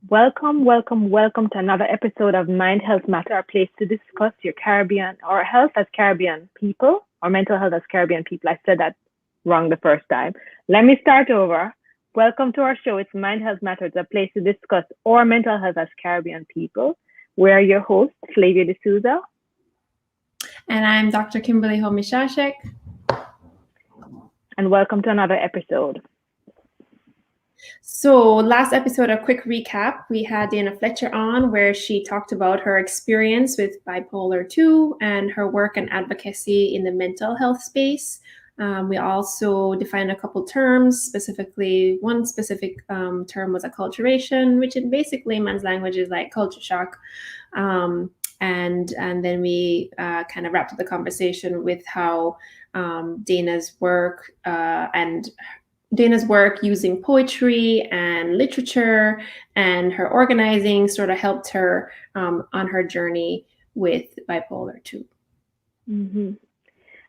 Welcome to another episode of Mind Health Matter, a place to discuss your Caribbean or health as Caribbean people or mental health as Caribbean people. I said that wrong the first time. Let me start over. Welcome to our show. It's Mind Health Matters, a place to discuss our mental health as Caribbean people. We're your hosts, Flavia D'Souza. And I'm Dr. Kimberly Homishashek. And welcome to another episode. So last episode, a quick recap. We had Dana Fletcher on where she talked about her experience with bipolar 2 and her work and advocacy in the mental health space. We also defined a couple terms, specifically one specific term was acculturation, which in basically man's language is like culture shock. And then we kind of wrapped up the conversation with how Dana's work using poetry and literature and her organizing sort of helped her on her journey with bipolar 2. Mm-hmm.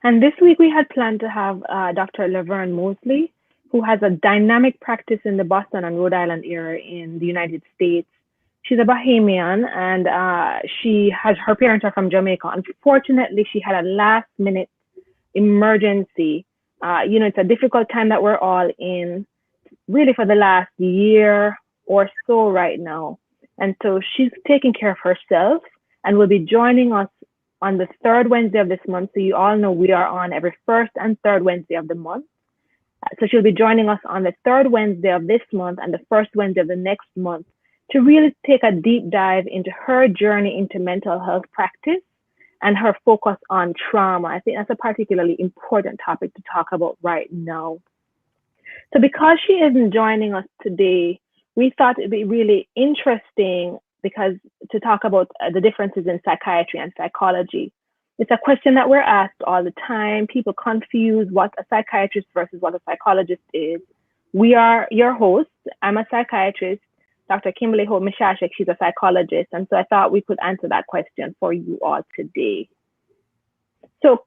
And this week we had planned to have Dr. Lovern Moseley, who has a dynamic practice in the Boston and Rhode Island area in the United States. She's a Bahamian and her parents are from Jamaica. Unfortunately, she had a last minute emergency. It's a difficult time that we're all in, really for the last year or so right now. And so she's taking care of herself and will be joining us on the third Wednesday of this month. So you all know we are on every first and third Wednesday of the month. So she'll be joining us on the third Wednesday of this month and the first Wednesday of the next month to really take a deep dive into her journey into mental health practice and her focus on trauma. I think that's a particularly important topic to talk about right now. So because she isn't joining us today, we thought it'd be really interesting to talk about the differences in psychiatry and psychology. It's a question that we're asked all the time. People confuse what a psychiatrist versus what a psychologist is. We are your hosts. I'm a psychiatrist. Dr. Kimberly Homishashek, she's a psychologist. And so I thought we could answer that question for you all today. So,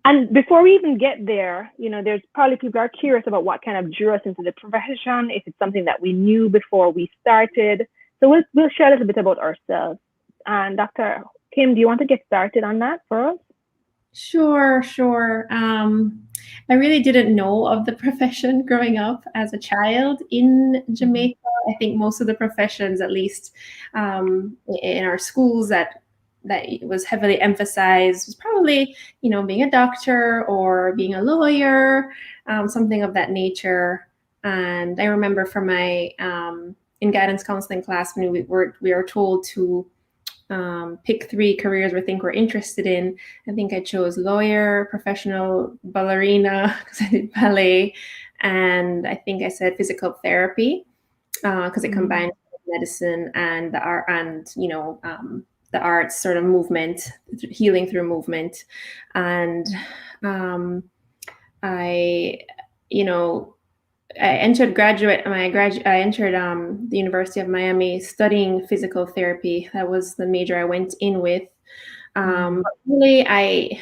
and before we even get there, there's probably people are curious about what kind of drew us into the profession, if it's something that we knew before we started. So we'll share a little bit about ourselves. And Dr. Kim, do you want to get started on that for us? Sure. I really didn't know of the profession growing up as a child in Jamaica. I think most of the professions, at least in our schools, that was heavily emphasized was probably, being a doctor or being a lawyer, something of that nature. And I remember from my in guidance counseling class when we were told to pick 3 careers we think we're interested in. I think I chose lawyer, professional ballerina because I did ballet, and I think I said physical therapy because it combined medicine and the art and the arts sort of movement, healing through movement. And I entered the University of Miami studying physical therapy. That was the major I went in with. But really,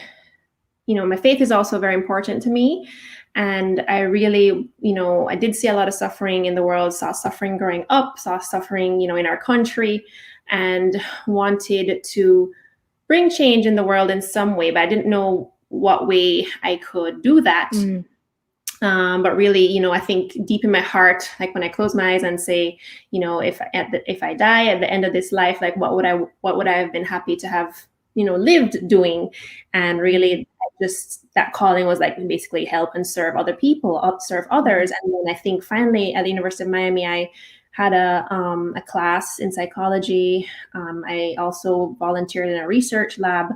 my faith is also very important to me. And I really, I did see a lot of suffering in the world, saw suffering growing up, saw suffering, in our country, and wanted to bring change in the world in some way, but I didn't know what way I could do that. But really, I think deep in my heart, like when I close my eyes and say, if I die at the end of this life, like what would I have been happy to have, lived doing? And really, just that calling was like basically help and serve other people, serve others. And then I think finally at the University of Miami, I had a class in psychology. I also volunteered in a research lab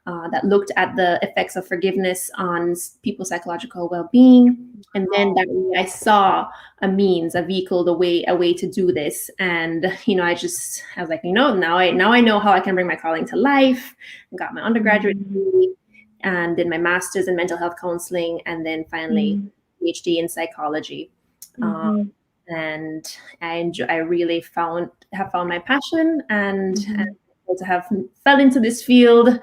that looked at the effects of forgiveness on people's psychological well-being. And then that way I saw a vehicle, a way to do this. And, I was like, now I know how I can bring my calling to life. I got my undergraduate degree and did my master's in mental health counseling. And then finally PhD in psychology. And I really have found my passion and to have fell into this field.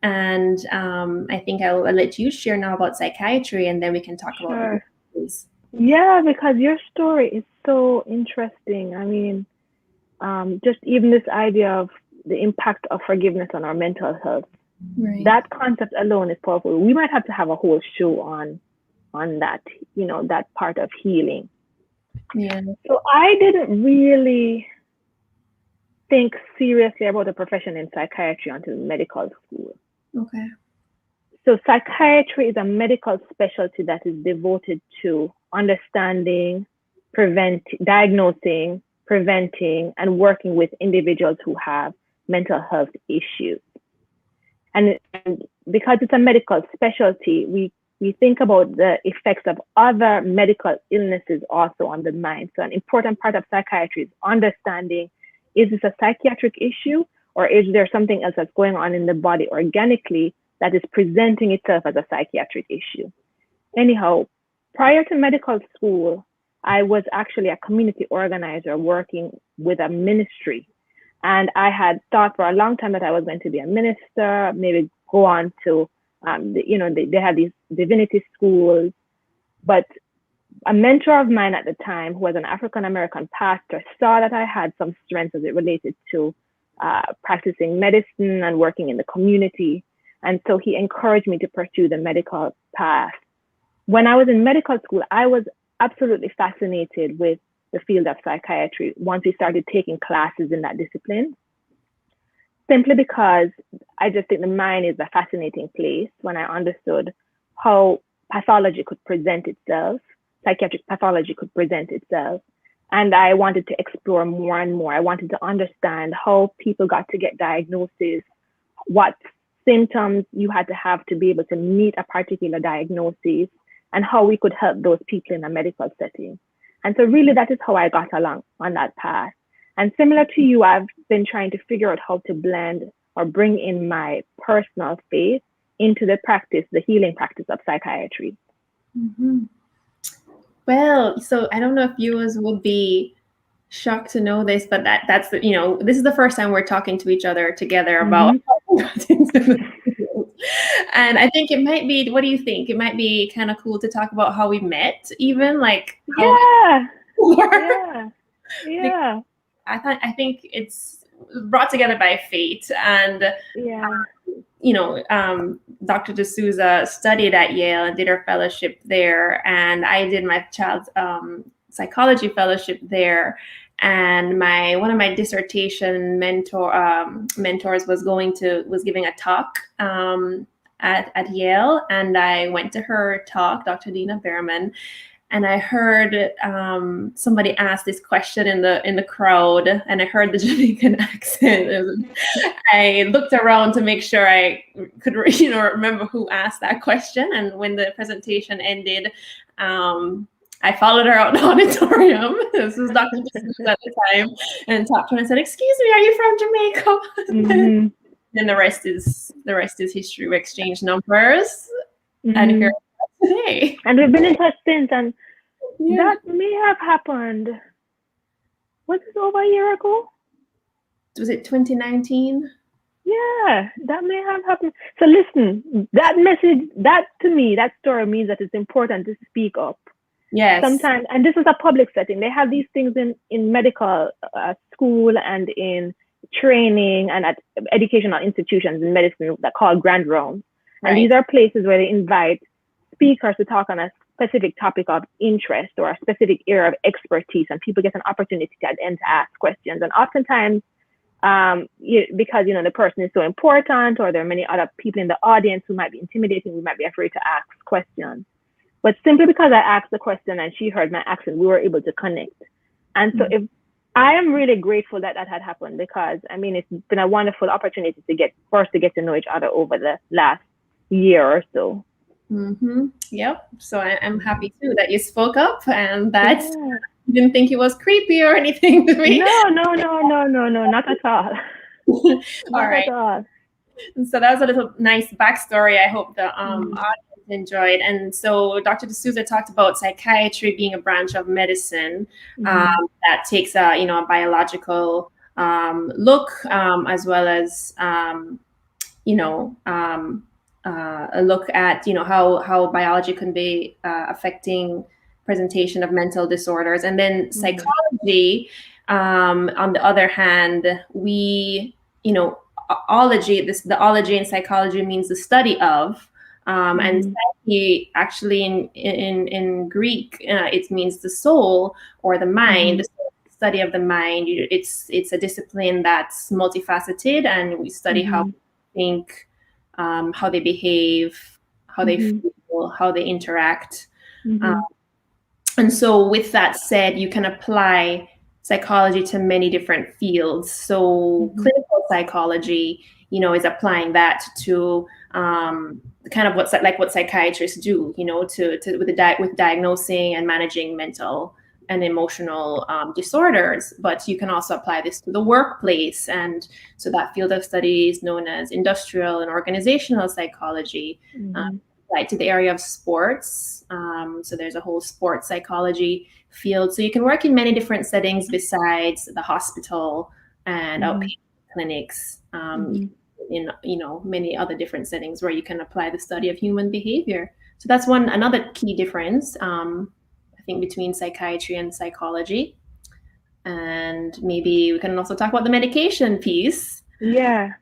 And I think I'll let you share now about psychiatry, and then we can talk about it. Yeah, because your story is so interesting. I mean, just even this idea of the impact of forgiveness on our mental health. Right. That concept alone is powerful. We might have to have a whole show on that, that part of healing. Yeah. So I didn't really think seriously about a profession in psychiatry until medical school. Okay. So psychiatry is a medical specialty that is devoted to understanding, diagnosing, preventing, and working with individuals who have mental health issues. And because it's a medical specialty, we think about the effects of other medical illnesses also on the mind. So an important part of psychiatry is understanding, is this a psychiatric issue, or is there something else that's going on in the body organically that is presenting itself as a psychiatric issue? Anyhow, prior to medical school, I was actually a community organizer working with a ministry. And I had thought for a long time that I was going to be a minister, maybe go on to, they had these divinity schools. But a mentor of mine at the time, who was an African-American pastor, saw that I had some strengths as it related to practicing medicine and working in the community. And so he encouraged me to pursue the medical path. When I was in medical school, I was absolutely fascinated with the field of psychiatry once we started taking classes in that discipline, simply because I just think the mind is a fascinating place. When I understood how pathology could present itself, psychiatric pathology could present itself, and I wanted to explore more and more. I wanted to understand how people got to get diagnoses, what symptoms you had to have to be able to meet a particular diagnosis, and how we could help those people in a medical setting. And so really that is how I got along on that path. And similar to you, I've been trying to figure out how to blend or bring in my personal faith into the practice, the healing practice of psychiatry. Mm-hmm. Well, so I don't know if viewers would be shocked to know this, but that's this is the first time we're talking to each other together about and I think it might be, what do you think? It might be kind of cool to talk about how we met, even like how I think it's brought together by fate. And Dr. D'Souza studied at Yale and did her fellowship there, and I did my child's psychology fellowship there. And one of my dissertation mentors was giving a talk at Yale, and I went to her talk, Dr. Dina Behrman, and I heard somebody ask this question in the crowd, and I heard the Jamaican accent. I looked around to make sure I could remember who asked that question, and when the presentation ended, I followed her out the auditorium. This was Dr. D'Souza at the time, and talked to her and said, "Excuse me, are you from Jamaica?" Mm-hmm. Then the rest is history. We exchanged numbers, and here today. And we've been in touch since, and that may have happened. Was it over a year ago? Was it 2019? Yeah, that may have happened. So listen, that message, that to me, that story means that it's important to speak up. Yes. Sometimes, and this is a public setting. They have these things in medical school and in training and at educational institutions in medicine that call grand rounds. And right. These are places where they invite speakers to talk on a specific topic of interest or a specific area of expertise, and people get an opportunity at the end to ask questions. And oftentimes, because the person is so important, or there are many other people in the audience who might be intimidating, we might be afraid to ask questions. But simply because I asked the question and she heard my accent, we were able to connect. And so if I am really grateful that had happened, because it's been a wonderful opportunity to get to know each other over the last year or so. Mm-hmm. Yep. So I'm happy too that you spoke up, and that you didn't think it was creepy or anything to me. No, not at all. All right. At all. So that was a little nice backstory. I hope the audience enjoyed. And so Dr. D'Souza talked about psychiatry being a branch of medicine that takes a biological look, as well as a look at how biology can be affecting presentation of mental disorders. And then psychology On the other hand, ology, the ology in psychology means the study of, and psyche actually in Greek, it means the soul or the mind. The study of the mind. It's a discipline that's multifaceted, and we study how they think, how they behave, how they feel, how they interact. And so with that said, you can apply psychology to many different fields. So clinical psychology, is applying that to kind of what psychiatrists do, with diagnosing and managing mental and emotional disorders. But you can also apply this to the workplace. And so that field of study is known as industrial and organizational psychology. Applied to the area of sports. So there's a whole sports psychology field. So you can work in many different settings besides the hospital and outpatient clinics, in many other different settings where you can apply the study of human behavior. So that's another key difference, I think, between psychiatry and psychology. And maybe we can also talk about the medication piece. Yeah.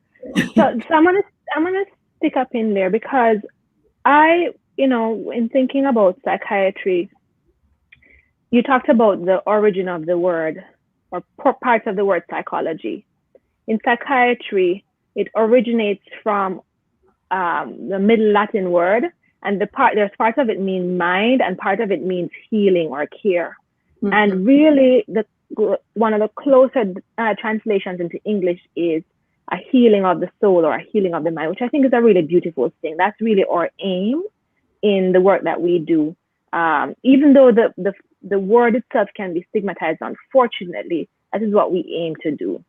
So I'm gonna stick up in there, because in thinking about psychiatry, you talked about the origin of the word, or parts of the word psychology. In psychiatry, it originates from the Middle Latin word, and there's part of it means mind, and part of it means healing or care. And really, one of the closer translations into English is a healing of the soul or a healing of the mind, which I think is a really beautiful thing. That's really our aim in the work that we do. Even though the word itself can be stigmatized, unfortunately, that is what we aim to do.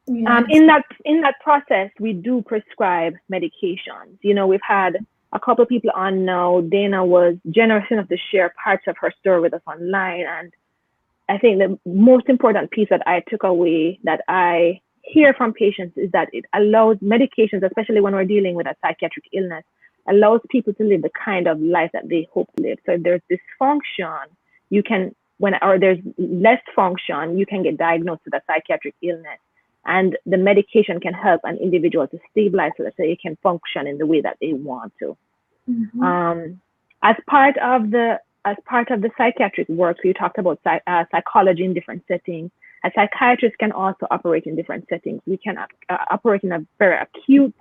Yes. In that process, we do prescribe medications. We've had a couple of people on now. Dana was generous enough to share parts of her story with us online, and I think the most important piece that I took away, that I hear from patients, is that it allows medications, especially when we're dealing with a psychiatric illness, allows people to live the kind of life that they hope to live. So if there's dysfunction, or there's less function, you can get diagnosed with a psychiatric illness. And the medication can help an individual to stabilize so that they can function in the way that they want to. As part of the psychiatric work, you talked about psychology in different settings. A psychiatrist can also operate in different settings. We can operate in a very acute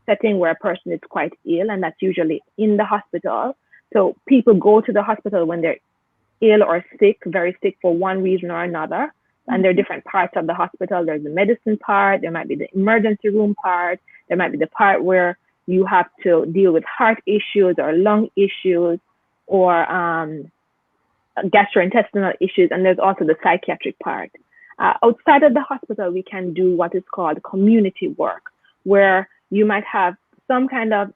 setting where a person is quite ill, and that's usually in the hospital. So people go to the hospital when they're ill or sick, very sick for one reason or another. And there are different parts of the hospital. There's the medicine part, there might be the emergency room part, there might be the part where you have to deal with heart issues or lung issues or gastrointestinal issues, and there's also the psychiatric part. Outside of the hospital, we can do what is called community work, where you might have some kind of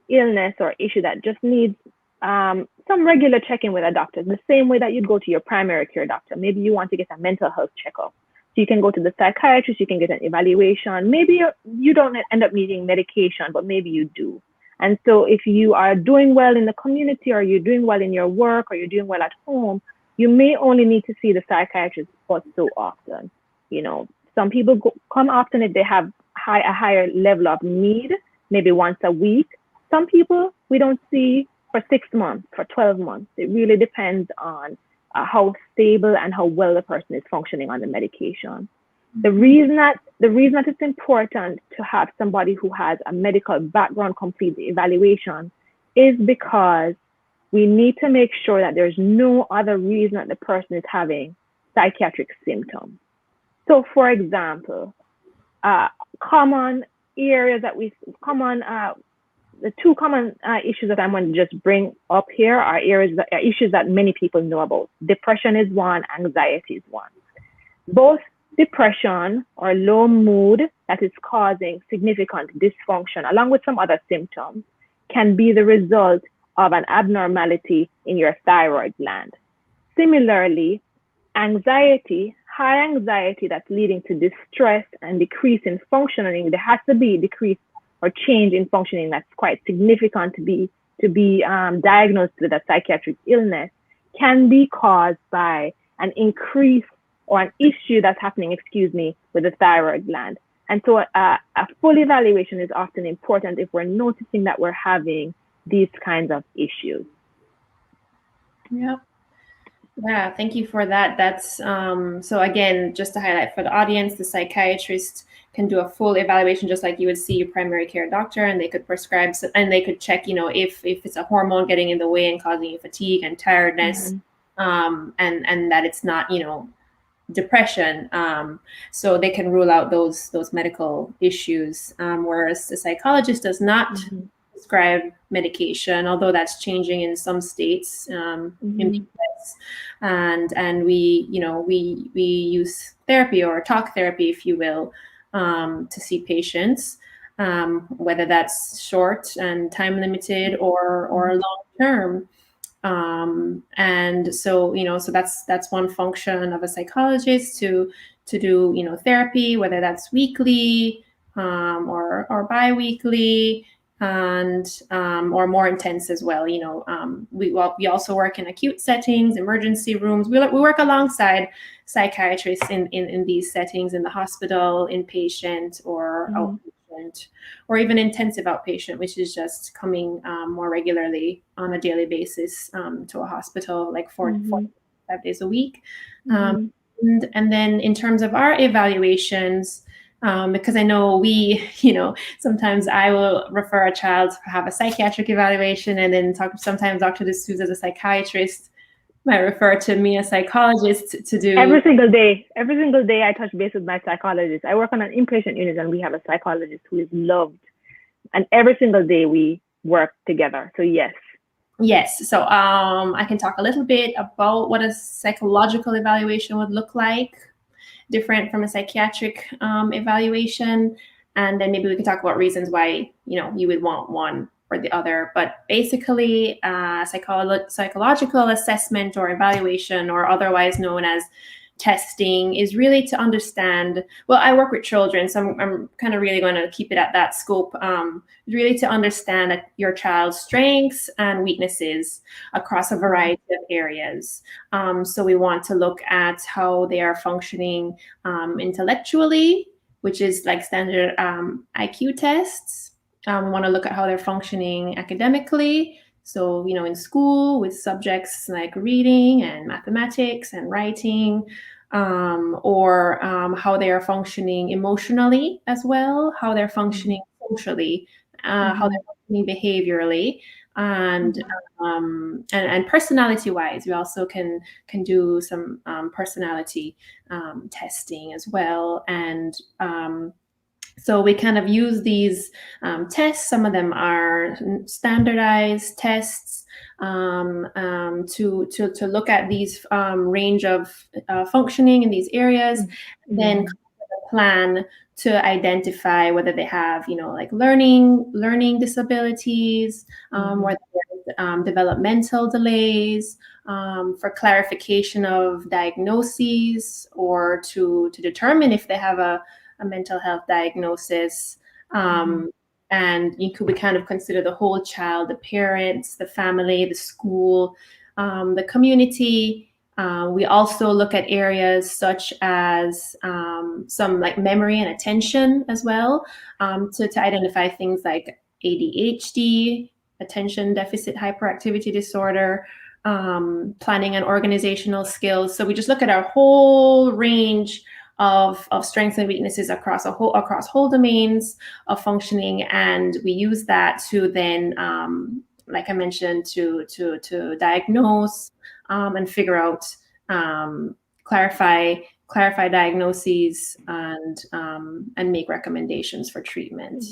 illness or issue that just needs some regular check-in with a doctor, the same way that you'd go to your primary care doctor. Maybe you want to get a mental health checkup. So you can go to the psychiatrist, you can get an evaluation. Maybe you don't end up needing medication, but maybe you do. And so if you are doing well in the community, or you're doing well in your work, or you're doing well at home, you may only need to see the psychiatrist but so often. Some people come often if they have a higher level of need, maybe once a week. Some people we don't see for 6 months, for 12 months. It really depends on how stable and how well the person is functioning on the medication. The reason that it's important to have somebody who has a medical background complete the evaluation is because we need to make sure that there's no other reason that the person is having psychiatric symptoms. So, for example, common areas that the two common issues that I'm going to just bring up here are issues that many people know about. Depression is one, anxiety is one. Both depression or low mood that is causing significant dysfunction, along with some other symptoms, can be the result of an abnormality in your thyroid gland. Similarly, anxiety, high anxiety that's leading to distress and decrease in functioning, there has to be decrease or change in functioning that's quite significant to be diagnosed with a psychiatric illness, can be caused by an increase or an issue that's happening, with the thyroid gland. And so a full evaluation is often important if we're noticing that we're having these kinds of issues. Yeah, thank you for that. That's so again, just to highlight for the audience, the psychiatrist can do a full evaluation just like you would see your primary care doctor, and they could prescribe and they could check, if it's a hormone getting in the way and causing you fatigue and tiredness, and that it's not, depression. So they can rule out those medical issues, whereas the psychologist does not prescribe medication, although that's changing in some states in the US. And we use therapy or talk therapy, if you will, to see patients, whether that's short and time limited or long term. And so, so that's one function of a psychologist to do, therapy, whether that's weekly, or bi-weekly, and or more intense as well. We also work in acute settings, emergency rooms. We work alongside psychiatrists in these settings, in the hospital, inpatient or outpatient, or even intensive outpatient, which is just coming more regularly on a daily basis to a hospital, like 4 to 5 days a week. And then in terms of our evaluations, because I know sometimes I will refer a child to have a psychiatric evaluation, and then sometimes Dr. D'Souza, as a psychiatrist, might refer to me, a psychologist, to do. Every single day I touch base with my psychologist. I work on an inpatient unit, and we have a psychologist who is loved. And every single day we work together. So yes. So I can talk a little bit about what a psychological evaluation would look like, different from a psychiatric evaluation, and then maybe we can talk about reasons why you would want one or the other. But basically, psychological assessment or evaluation, or otherwise known as testing, is really to understand. Well, I work with children, so I'm kind of really going to keep it at that scope. Really to understand your child's strengths and weaknesses across a variety of areas. So we want to look at how they are functioning intellectually, which is like standard IQ tests. We want to look at how they're functioning academically. So, in school with subjects like reading and mathematics and writing, or how they are functioning emotionally as well, how they're functioning socially, how they're functioning behaviorally, and personality-wise. We also can do some personality testing as well. And so we kind of use these tests. Some of them are standardized tests to look at these range of functioning in these areas, then plan to identify whether they have, like learning disabilities, whether there's developmental delays, for clarification of diagnoses, or to determine if they have a mental health diagnosis. And we kind of consider the whole child, the parents, the family, the school, the community. We also look at areas such as some like memory and attention as well, to identify things like ADHD, attention deficit hyperactivity disorder, planning and organizational skills. So we just look at our whole range of strengths and weaknesses across whole domains of functioning, and we use that to then, like I mentioned, to diagnose and figure out, clarify diagnoses, and make recommendations for treatment.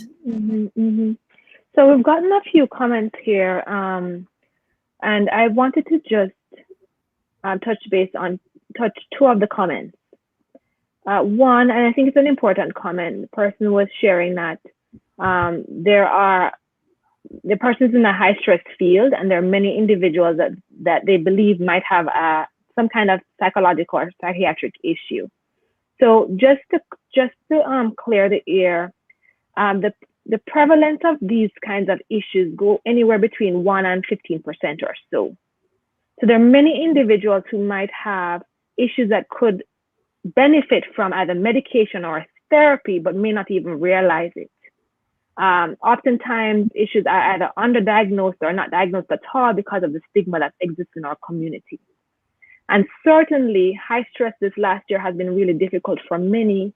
So we've gotten a few comments here, and I wanted to just touch two of the comments. One, and I think it's an important comment, the person was sharing that the person's in a high stress field, and there are many individuals that they believe might have some kind of psychological or psychiatric issue. So just to clear the air, the prevalence of these kinds of issues go anywhere between 1% and 15% or so. So there are many individuals who might have issues that could benefit from either medication or therapy, but may not even realize it. Oftentimes, issues are either underdiagnosed or not diagnosed at all because of the stigma that exists in our community. And certainly, high stress this last year has been really difficult for many.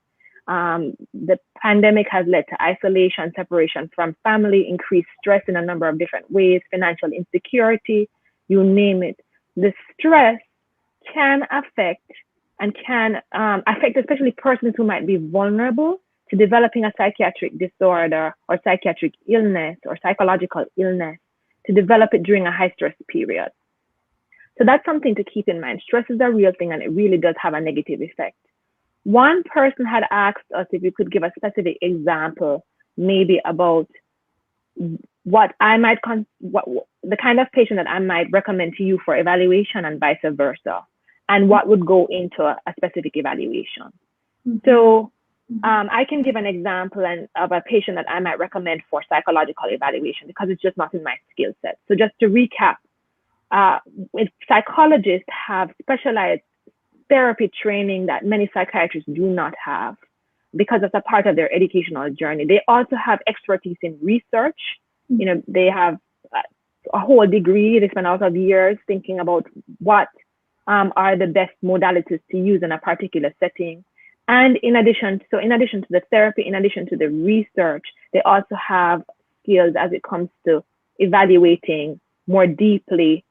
The pandemic has led to isolation, separation from family, increased stress in a number of different ways, financial insecurity, you name it. The stress can affect and can affect especially persons who might be vulnerable to developing a psychiatric disorder or psychiatric illness or psychological illness, to develop it during a high stress period. So that's something to keep in mind. Stress is a real thing and it really does have a negative effect. One person had asked us if we could give a specific example, maybe about what I might, what the kind of patient that I might recommend to you for evaluation and vice versa, and what would go into a specific evaluation. Mm-hmm. So I can give an example of a patient that I might recommend for psychological evaluation because it's just not in my skill set. So just to recap, psychologists have specialized therapy training that many psychiatrists do not have because it's a part of their educational journey. They also have expertise in research. You know, they have a whole degree. They spend a lot of years thinking about what are the best modalities to use in a particular setting. And in addition to the therapy, in addition to the research, they also have skills as it comes to evaluating more deeply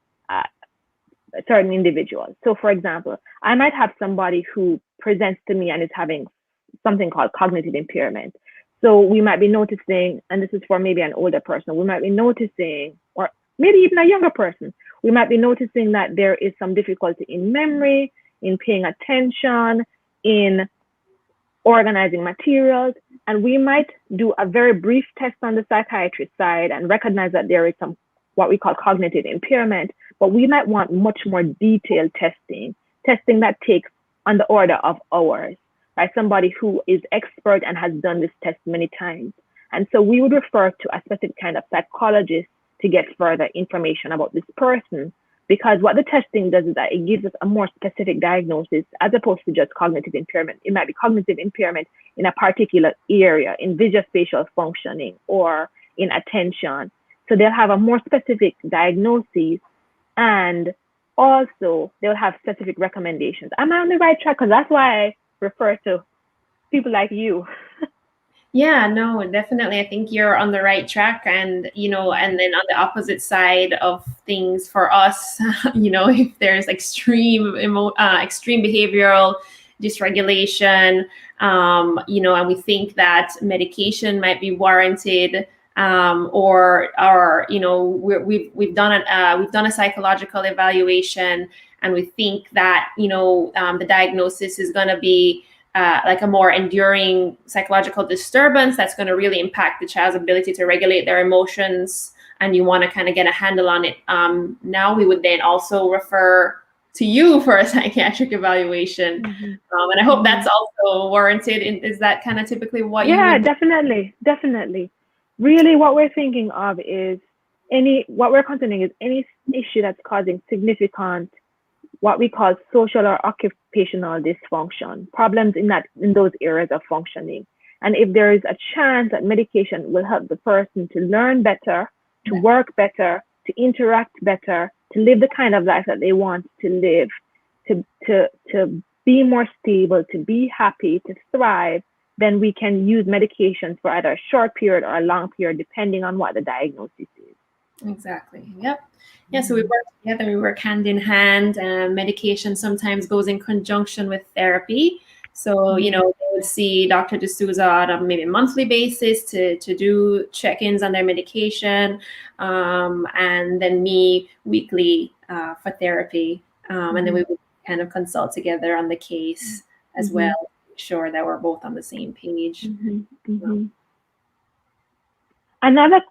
certain individuals. So for example, I might have somebody who presents to me and is having something called cognitive impairment. So we might be noticing, and this is for maybe an older person, we might be noticing, or maybe even a younger person, we might be noticing that there is some difficulty in memory, in paying attention, in organizing materials, and we might do a very brief test on the psychiatrist side and recognize that there is some what we call cognitive impairment, but we might want much more detailed testing that takes on the order of hours, by somebody who is expert and has done this test many times. And so we would refer to a specific kind of psychologist to get further information about this person, because what the testing does is that it gives us a more specific diagnosis as opposed to just cognitive impairment. It might be cognitive impairment in a particular area, in visuospatial functioning or in attention. So they'll have a more specific diagnosis, and also they'll have specific recommendations. Am I on the right track? Because that's why I refer to people like you. Yeah, no, definitely. I think you're on the right track. And, you know, and then on the opposite side of things for us, you know, if there's extreme behavioral dysregulation, you know, and we think that medication might be warranted, or you know, we've done a psychological evaluation, and we think that, you know, the diagnosis is going to be like a more enduring psychological disturbance that's going to really impact the child's ability to regulate their emotions, and you want to kind of get a handle on it. Now we would then also refer to you for a psychiatric evaluation. And I hope that's also warranted. Is that kind of typically what you would... Definitely. Really what we're thinking of is what we're considering is any issue that's causing significant, what we call social or occupational dysfunction, problems in those areas of functioning. And if there is a chance that medication will help the person to learn better, to work better, to interact better, to live the kind of life that they want to live, to be more stable, to be happy, to thrive, then we can use medications for either a short period or a long period, depending on what the diagnosis is. Exactly. Yep. Yeah. So we work together. We work hand in hand. Medication sometimes goes in conjunction with therapy. So, you know, they would see Dr. D'Souza on a maybe monthly basis to do check-ins on their medication, and then me weekly for therapy. And then we would kind of consult together on the case as well, make sure that we're both on the same page. Another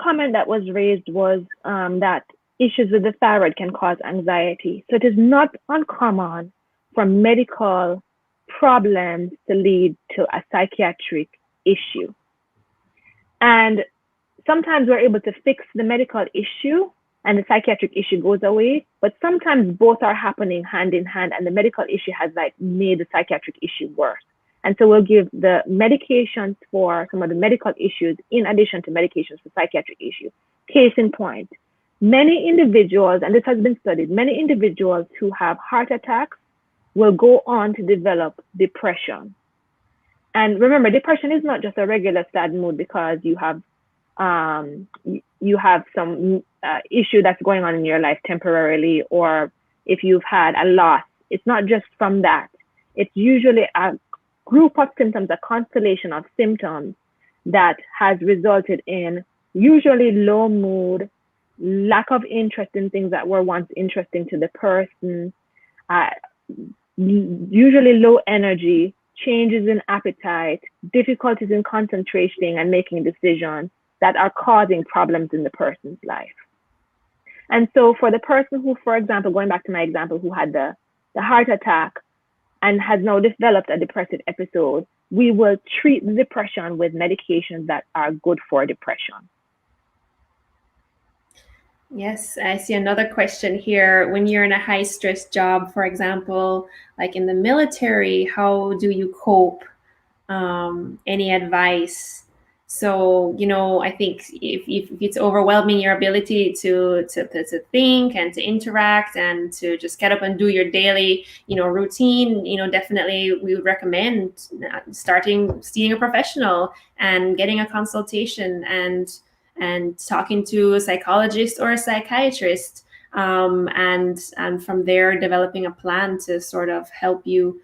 comment that was raised was that issues with the thyroid can cause anxiety. So it is not uncommon for medical problems to lead to a psychiatric issue. And sometimes we're able to fix the medical issue and the psychiatric issue goes away. But sometimes both are happening hand in hand, and the medical issue has like made the psychiatric issue worse. And so we'll give the medications for some of the medical issues in addition to medications for psychiatric issues. Case in point, many individuals, and this has been studied, many individuals who have heart attacks will go on to develop depression. And remember, depression is not just a regular sad mood because you have some issue that's going on in your life temporarily, or if you've had a loss. It's not just from that. It's usually a group of symptoms, a constellation of symptoms that has resulted in usually low mood, lack of interest in things that were once interesting to the person, usually low energy, changes in appetite, difficulties in concentrating and making decisions that are causing problems in the person's life. And so for the person who, for example, going back to my example, who had the heart attack and has now developed a depressive episode, we will treat the depression with medications that are good for depression. Yes, I see another question here. When you're in a high stress job, for example, like in the military, how do you cope? Any advice? So, I think if it's overwhelming your ability to think and to interact and to just get up and do your daily, routine, definitely we would recommend seeing a professional and getting a consultation and talking to a psychologist or a psychiatrist, and from there developing a plan to sort of help you,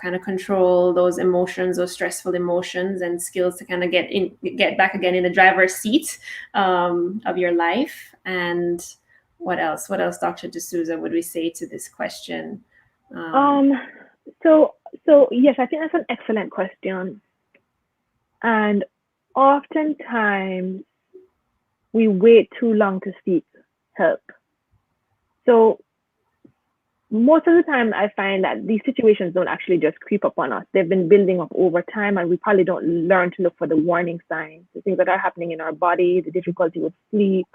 kind of control those emotions, those stressful emotions, and skills to kind of get back again in the driver's seat of your life. And what else, Dr. D'Souza, would we say to this question? So yes, I think that's an excellent question. And oftentimes we wait too long to seek help. So most of the time I find that these situations don't actually just creep up on us. They've been building up over time, and we probably don't learn to look for the warning signs, the things that are happening in our body, the difficulty with sleep,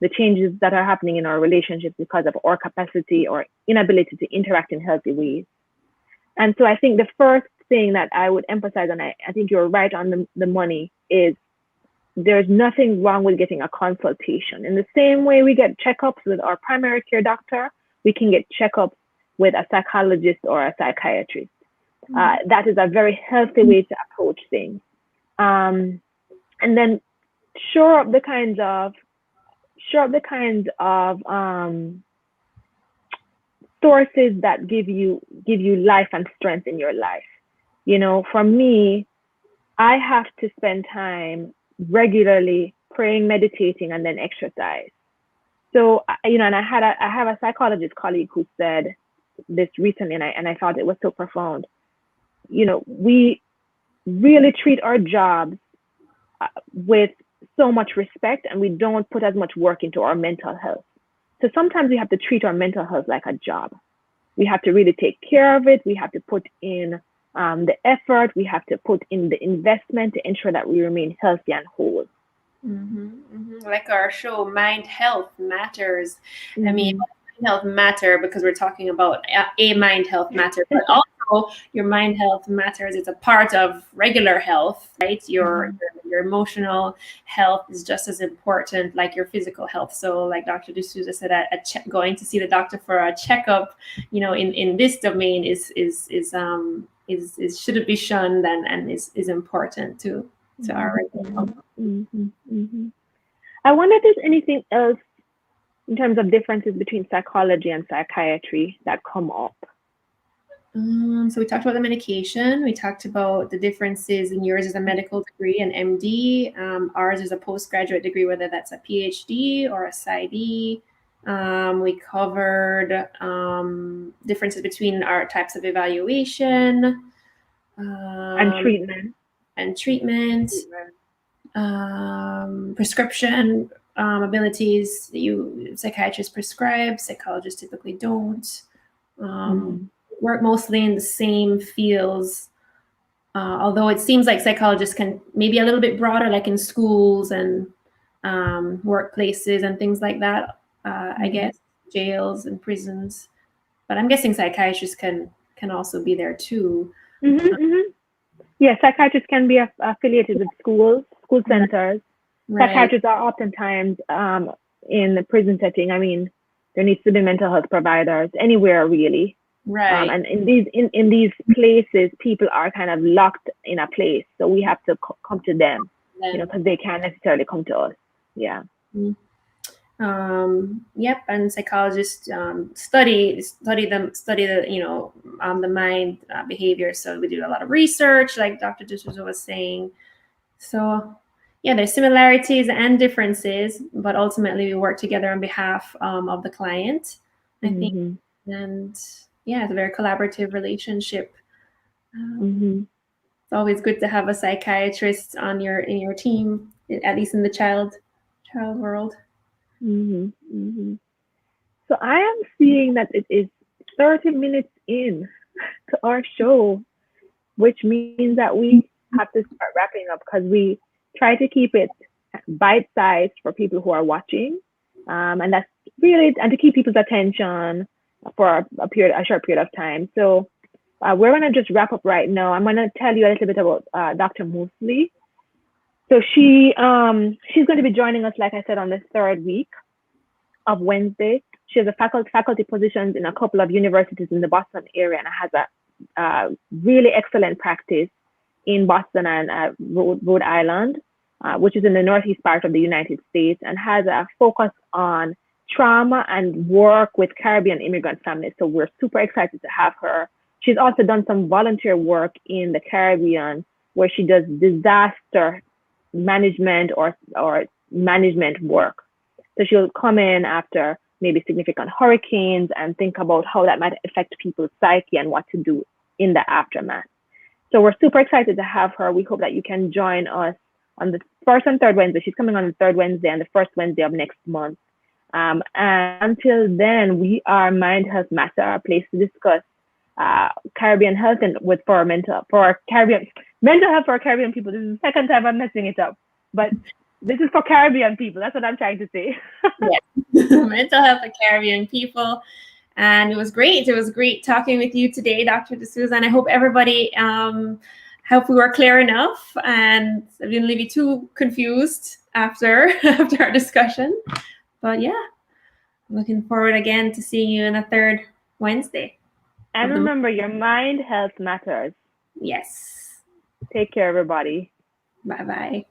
the changes that are happening in our relationships because of our capacity or inability to interact in healthy ways. And so I think the first thing that I would emphasize, and I think you're right on the money, is there's nothing wrong with getting a consultation. In the same way we get checkups with our primary care doctor, we can get checkups with a psychologist or a psychiatrist. That is a very healthy way to approach things. And then shore up the kinds of sources that give you life and strength in your life. For me, I have to spend time regularly praying, meditating, and then exercise. So, and I have a psychologist colleague who said this recently, and I thought it was so profound. We really treat our jobs with so much respect, and we don't put as much work into our mental health. So sometimes we have to treat our mental health like a job. We have to really take care of it. We have to put in the effort. We have to put in the investment to ensure that we remain healthy and whole. Like our show, Mind Health Matters. I mean, mind health matter because we're talking about a mind health matter, but also your mind health matters. It's a part of regular health, right? Your emotional health is just as important like your physical health. So like Dr. D'Souza said, going to see the doctor for a checkup, in this domain is shouldn't be shunned and is important to our regular health. I wonder if there's anything else in terms of differences between psychology and psychiatry that come up. So we talked about the medication. We talked about the differences in yours is a medical degree, an MD. Ours is a postgraduate degree, whether that's a PhD or a PsyD. We covered differences between our types of evaluation and treatment. Prescription abilities that psychiatrists prescribe, psychologists typically don't. Work mostly in the same fields, although it seems like psychologists can maybe a little bit broader, like in schools and workplaces and things like that. I guess jails and prisons, but I'm guessing psychiatrists can also be there too. Yeah, psychiatrists can be affiliated with schools, school centers. Right. Psychiatrists are oftentimes in the prison setting. I mean, there needs to be mental health providers anywhere really. Right. And in these places, people are kind of locked in a place, so we have to come to them, because they can't necessarily come to us. Yeah. Yep, and psychologists study the the mind behavior. So we do a lot of research, like Dr. D'Souza was saying. So yeah, there's similarities and differences, but ultimately we work together on behalf of the client, I think. And yeah, it's a very collaborative relationship. It's always good to have a psychiatrist in your team, at least in the child world. So I am seeing that it is 30 minutes in to our show, which means that we have to start wrapping up, because we try to keep it bite-sized for people who are watching, and that's really, and to keep people's attention for a short period of time. So we're going to just wrap up right now. I'm going to tell you a little bit about Dr. Moseley. So she's going to be joining us, like I said, on the third week of Wednesday. She has a faculty positions in a couple of universities in the Boston area, and has a really excellent practice in Boston and Rhode Island, which is in the northeast part of the United States, and has a focus on trauma and work with Caribbean immigrant families. So we're super excited to have her. She's also done some volunteer work in the Caribbean, where she does disaster management or management work. So she'll come in after maybe significant hurricanes and think about how that might affect people's psyche and what to do in the aftermath. So we're super excited to have her. We hope that you can join us on the first and third Wednesday. She's coming on the third Wednesday and the first Wednesday of next month. And until then, we are Mind Health Matter, a place to discuss Caribbean health and for mental health for Caribbean people. This is the second time I'm messing it up, but this is for Caribbean people. That's what I'm trying to say. Yeah. Mental health for Caribbean people. And it was great. It was great talking with you today, Dr. D'Souza. And I hope everybody, hope we were clear enough and I didn't leave you too confused after our discussion. But yeah, looking forward again to seeing you on the third Wednesday. And remember, your mind health matters. Yes. Take care, everybody. Bye-bye.